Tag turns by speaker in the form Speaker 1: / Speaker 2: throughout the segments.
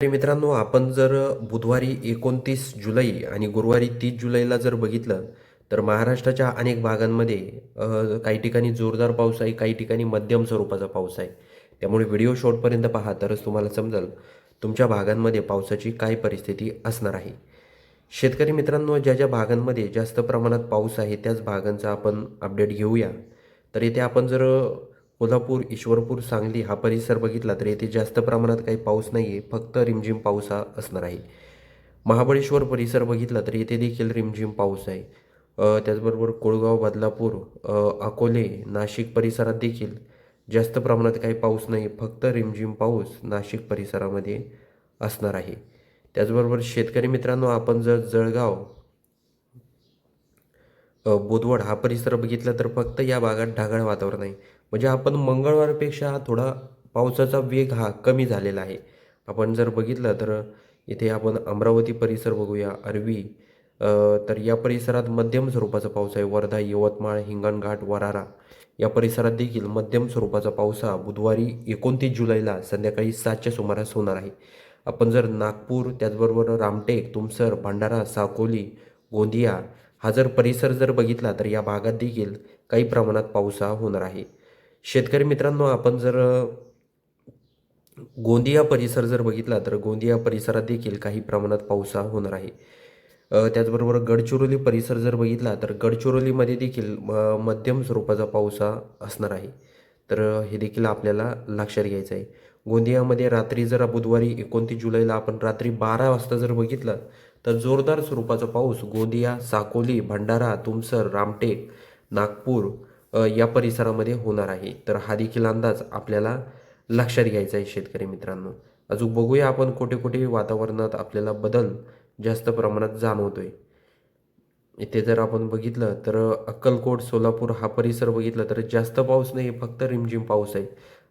Speaker 1: तरी मित्रांनो, आपण जर बुधवारी 29 जुलै आणि गुरुवारी 30 जुलैला जर बघितलं, तर महाराष्ट्राच्या अनेक भागांमध्ये काही ठिकाणी जोरदार पाऊस आहे, काही ठिकाणी मध्यम स्वरूपाचा पाऊस आहे. त्यामुळे व्हिडिओ शेवटपर्यंत पहा, तरच तुम्हाला समजेल तुमच्या भागांमध्ये पावसाची काय परिस्थिती असणार आहे. शेतकरी मित्रांनो, ज्या ज्या भागांमध्ये जास्त प्रमाणात पाऊस आहे, त्याच भागांचा आपण अपडेट घेऊया. तर इथे आपण जर कोल्हापूर, ईश्वरपूर, सांगली हा परिसर बघितला तर येथे जास्त प्रमाणात काही पाऊस नाही आहे, फक्त रिमझिम पाऊस हा असणार आहे. महाबळेश्वर परिसर बघितला तर येथे देखील रिमझिम पाऊस आहे. त्याचबरोबर कोळगाव, बदलापूर, अकोले, नाशिक परिसरात देखील जास्त प्रमाणात काही पाऊस नाही, फक्त रिमझिम पाऊस नाशिक परिसरामध्ये असणार आहे. त्याचबरोबर शेतकरी मित्रांनो, आपण जर जळगाव, बोदवड हा परिसर बघितला तर फक्त या भागात ढगाळ वातावरण आहे. म्हणजे आपण मंगळवारपेक्षा थोडा पावसाचा वेग हा कमी झालेला आहे. आपण जर बघितलं तर इथे आपण अमरावती परिसर बघूया, अरवी, तर या परिसरात मध्यम स्वरूपाचा पाऊस आहे. वर्धा, यवतमाळ, हिंगणघाट, वरारा या परिसरात देखील मध्यम स्वरूपाचा पाऊस हा बुधवारी 29 जुलैला संध्याकाळी 7च्या सुमारास होणार आहे. आपण जर नागपूर, त्याचबरोबर रामटेक, तुमसर, भंडारा, साकोली, गोंदिया हा जर परिसर जर बघितला तर या भागात देखील काही प्रमाणात पाऊस हा होणार आहे. शेतकरी मित्रांनो, आपण जर गोंदिया परिसर जर बघितला तर गोंदिया परिसरात देखील काही प्रमाणात पाऊस हा होणार आहे. त्याचबरोबर गडचिरोली परिसर जर बघितला तर गडचिरोलीमध्ये देखील मध्यम स्वरूपाचा पाऊस हा असणार आहे. तर हे देखील आपल्याला लक्षात घ्यायचं आहे. गोंदियामध्ये रात्री जर बुधवारी 29 जुलैला आपण रात्री 12 वाजता जर बघितलं तर जोरदार स्वरूपाचा पाऊस गोंदिया, साकोली, भंडारा, तुमसर, रामटेक, नागपूर या परिसरामध्ये होणार आहे. तर हा देखील अंदाज आपल्याला लक्षात घ्यायचा आहे शेतकरी मित्रांनो. अजून बघूया आपण कुठे कुठे वातावरणात आपल्याला बदल जास्त प्रमाणात जाणवतोय. इथे जर आपण बघितलं तर अक्कलकोट, सोलापूर हा परिसर बघितला तर जास्त पाऊस नाही, फक्त रिमझिम पाऊस आहे.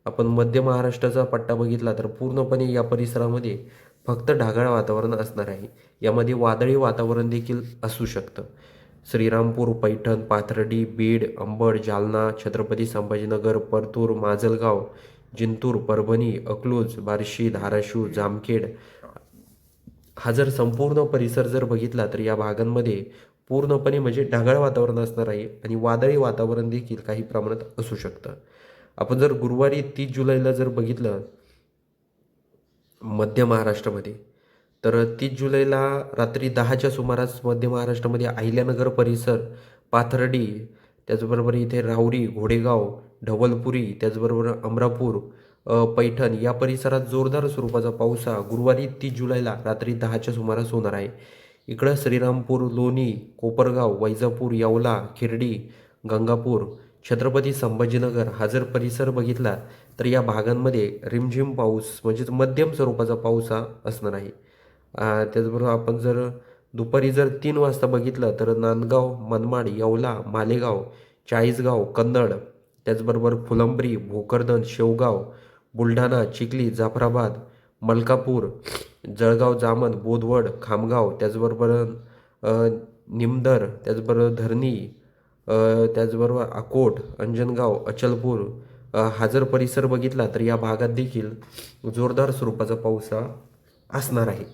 Speaker 1: आपण मध्य महाराष्ट्राचा पट्टा बघितला तर पूर्णपणे या परिसरामध्ये फक्त ढगाळ वातावरण असणार आहे. यामध्ये वादळी वातावरण देखील असू शकतं. श्रीरामपूर, पैठण, पाथर्डी, बीड, अंबड, जालना, छत्रपती संभाजीनगर, परतूर, माजलगाव, जिंतूर, परभणी, अकलूज, बार्शी, धाराशिव, जामखेड हा जर संपूर्ण परिसर जर बघितला तर या भागांमध्ये पूर्णपणे म्हणजे ढगाळ वातावरण असणार आहे आणि वादळी वातावरण देखील काही प्रमाणात असू शकतं. आपण जर गुरुवारी 30 जुलैला जर बघितलं मध्य महाराष्ट्रामध्ये, तर 30 जुलैला रात्री 10च्या सुमारास मध्य महाराष्ट्रामध्ये अहिल्यानगर परिसर, पाथर्डी, त्याचबरोबर इथे राहुरी, घोडेगाव, ढवळपुरी, त्याचबरोबर अमरापूर, पैठण या परिसरात जोरदार स्वरूपाचा पाऊस हा गुरुवारी 30 जुलैला रात्री 10च्या सुमारास होणार आहे. इकडं श्रीरामपूर, लोणी, कोपरगाव, वैजापूर, येवला, खिर्डी, गंगापूर, छत्रपती संभाजीनगर हा जर परिसर बघितला तर या भागांमध्ये रिमझिम पाऊस म्हणजेच मध्यम स्वरूपाचा पाऊस हा असणार आहे. त्याचबरोबर आपण जर दुपारी जर 3 वाजता बघितलं तर नांदगाव, मनमाड, येवला, मालेगाव, चाळीसगाव, कन्नड, त्याचबरोबर फुलंब्री, भोकरदन, शेवगाव, बुलढाणा, चिखली, जाफराबाद, मलकापूर, जळगाव, जामोद, बोदवड, खामगाव, त्याचबरोबर अ, निमदर, त्याचबरोबर धरणी, त्याचबरोबर अकोट, अंजनगाव, अचलपूर हा जर परिसर बघितला तर या भागात देखील जोरदार स्वरूपाचा पाऊस हा असणार आहे.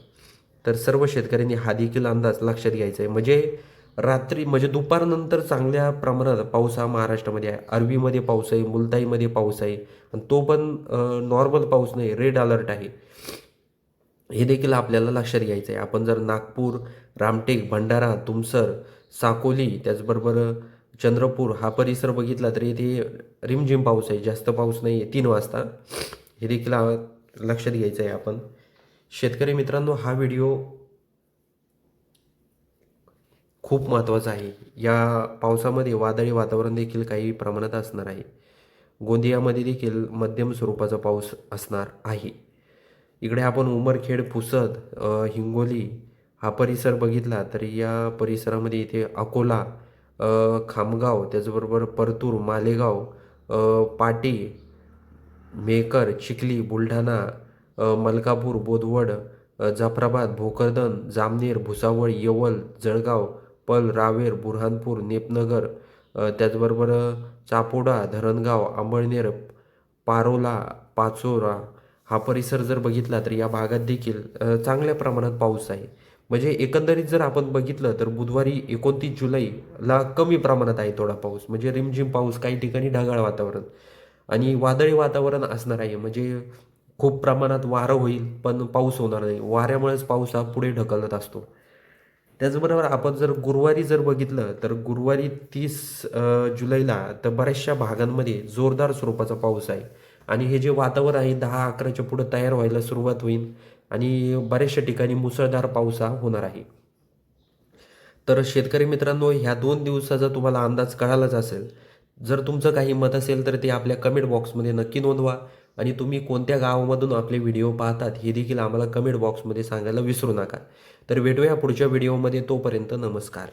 Speaker 1: तर सर्व शेतकऱ्यांनी हा देखील अंदाज लक्षात घ्यायचा आहे. म्हणजे रात्री म्हणजे दुपारनंतर चांगल्या प्रमाणात पाऊस हा महाराष्ट्रामध्ये आहे. अरबीमध्ये पाऊस आहे, मुलताईमध्ये पाऊस आहे आणि तो पण नॉर्मल पाऊस नाही, रेड अलर्ट आहे. हे देखील आपल्याला लक्षात घ्यायचं आहे. आपण जर नागपूर, रामटेक, भंडारा, तुमसर, साकोली, त्याचबरोबर चंद्रपूर हा परिसर बघितला तर इथे रिमझिम पाऊस आहे, जास्त पाऊस नाही आहे 3 वाजता. हे देखील लक्षात घ्यायचं आहे आपण. शेतकरी मित्रांनो, हा व्हिडिओ खूप महत्त्वाचा आहे. या पावसामध्ये वादळी वातावरण देखील काही प्रमाणात असणार आहे. गोंदियामध्ये देखील मध्यम स्वरूपाचा पाऊस असणार आहे. इकडे आपण उमरखेड, पुसद, हिंगोली हा परिसर बघितला तर या परिसरामध्ये इथे अकोला, खामगाव, त्याचबरोबर परतूर, मालेगाव, पाटी, मेहकर, चिखली, बुलढाणा, मलकापूर, बोदवड, जाफराबाद, भोकरदन, जामनेर, भुसावळ, येवल, जळगाव, पल, रावेर, बुऱ्हाणपूर, नेपनगर, त्याचबरोबर चापोडा, धरणगाव, अंबळनेर, पारोला, पाचोरा हा परिसर जर बघितला तर या भागात देखील चांगल्या प्रमाणात पाऊस आहे. म्हणजे एकंदरीत जर आपण बघितलं तर बुधवारी 29 जुलैला कमी प्रमाणात आहे थोडा पाऊस. म्हणजे रिमझिम पाऊस, काही ठिकाणी ढगाळ वातावरण आणि वादळी वातावरण असणार आहे. म्हणजे खूप प्रमाणात वारं होईल, पण पाऊस होणार नाही. वाऱ्यामुळेच पाऊस हा पुढे ढकलत असतो. त्याचबरोबर आपण जर गुरुवारी जर बघितलं तर गुरुवारी 30 जुलैला तर बऱ्याचशा भागांमध्ये जोरदार स्वरूपाचा पाऊस आहे आणि हे जे वातावरण आहे 10-11च्या पुढं तयार व्हायला सुरुवात होईल आणि बऱ्याचशा ठिकाणी मुसळधार पाऊस हा होणार आहे. तर शेतकरी मित्रांनो, ह्या 2 दिवसाचा तुम्हाला अंदाज कळालाच असेल. जर तुमचं काही मत असेल तर ते आपल्या कमेंट बॉक्समध्ये नक्की नोंदवा आणि तुम्ही कोणत्या गावामधून आपले व्हिडिओ पाहतात हे देखील आम्हाला कमेंट बॉक्समध्ये सांगायला विसरू नका. तर भेटूया पुढच्या व्हिडिओमध्ये. तोपर्यंत नमस्कार.